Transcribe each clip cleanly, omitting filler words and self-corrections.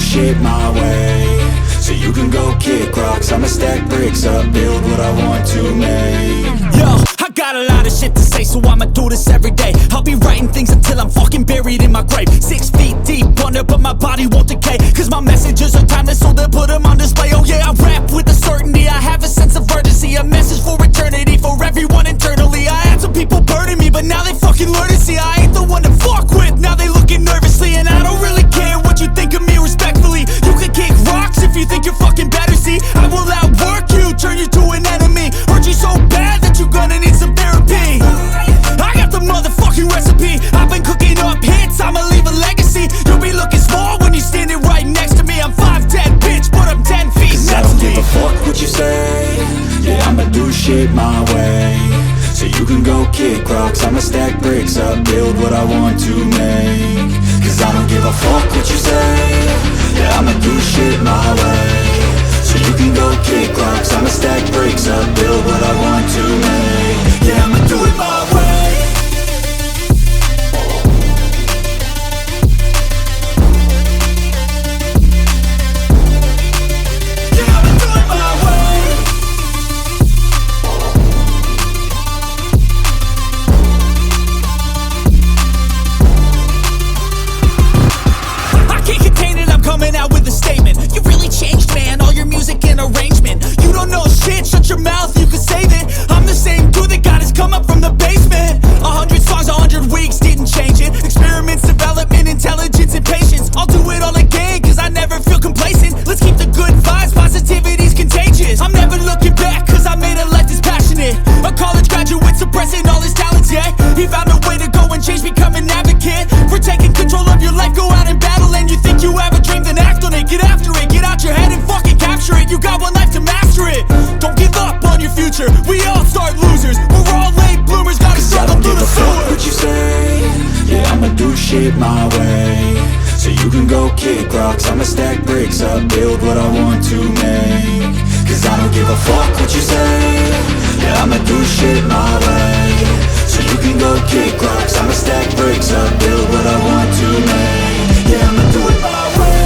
shit my way. So you can go kick rocks, I'ma stack bricks up, build what I want to make. Yo, I got a lot of shit to say, so I'ma do this every day. I'll be writing things until I'm fucking buried in my grave. 6 feet deep under, but my body won't decay, cause my messages are timeless, so they'll put them on display. Oh yeah, I rap with a certainty, I have a sense of urgency, a message for eternity, for everyone internally. I had some people burning me, but now they fucking learn to see I ain't the one to fuck with. Now they looking nervously, and I don't really care what you think of me, respectfully. You can kick rocks if you think you're fucking better, see I will outwork you, turn you to an enemy. Hurt you so bad that you're gonna need some therapy. I got the motherfucking recipe, I've been cooking up hits, I'ma leave a legacy. You'll be looking small when you're standing right next to me. I'm 5'10", bitch, but I'm 10 feet Cause I don't give a fuck what you say. Yeah, I'ma do shit my way. So you can go kick rocks, I'ma stack bricks up, build what I want to make. Cause I don't give a fuck what you say. Yeah, I'ma do shit my way. So you can go kick rocks, I'ma stack bricks up, build what I want to make. Yeah, I'ma do it my way. Shut your mouth, you can save it. I'm the same dude that got his come up from the basement. 100 songs, 100 weeks, didn't change it. Experiments, development, intelligence, and patience. I'll do it all again, cause I never feel complacent. Let's keep the good vibes, positivity's contagious. I'm never looking back, cause I made a life that's passionate. A college graduate suppressing all his talents, yeah. He found a way to go and change, become an advocate for taking control of your life, go out and battle. And you think you have a dream, then act on it. Get after it, get out your head and fucking capture it. You got one life to master it. Don't give up on your future, we all start losers. We're all late bloomers, gotta struggle through the sewer. What you say? Yeah, I'ma do shit my way. So you can go kick rocks, I'ma stack bricks up, build what I want to make. Cause I don't give a fuck what you say. Yeah, I'ma do shit my way. So you can go kick rocks, I'ma stack bricks up, build what I want to make. Yeah, I'ma do it my way.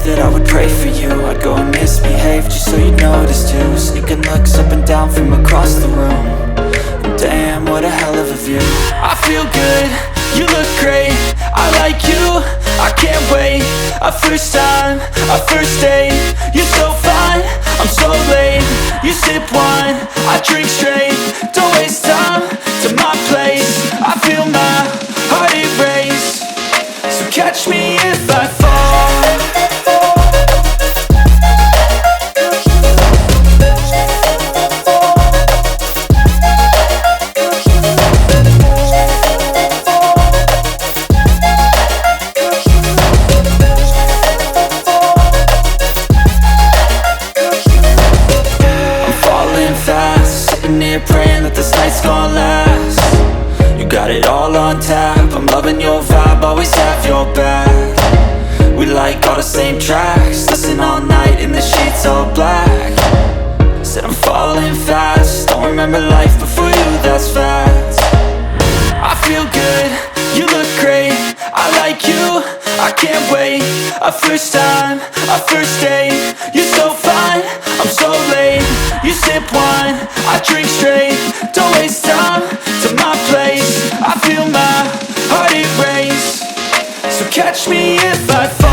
That I would pray for you, I'd go and misbehave just so you'd notice too. Sneaking looks up and down from across the room. Damn, what a hell of a view. I feel good, you look great, I like you, I can't wait. A first time, a first date, you're so fine, I'm so late. You sip wine, I drink straight, don't waste time to my place. I feel my heart erase, so catch me if I fall. Praying that this night's gonna last. You got it all on tap, I'm loving your vibe, always have your back. We like all the same tracks, listen all night in the sheets all black. Said I'm falling fast, don't remember life before you, that's fact. I feel good, you look great, I like you, I can't wait. A first time, a first date, you're so fine, I'm so late. You sip wine, I drink straight, don't waste time to my place. I feel my heart erase, so catch me if I fall.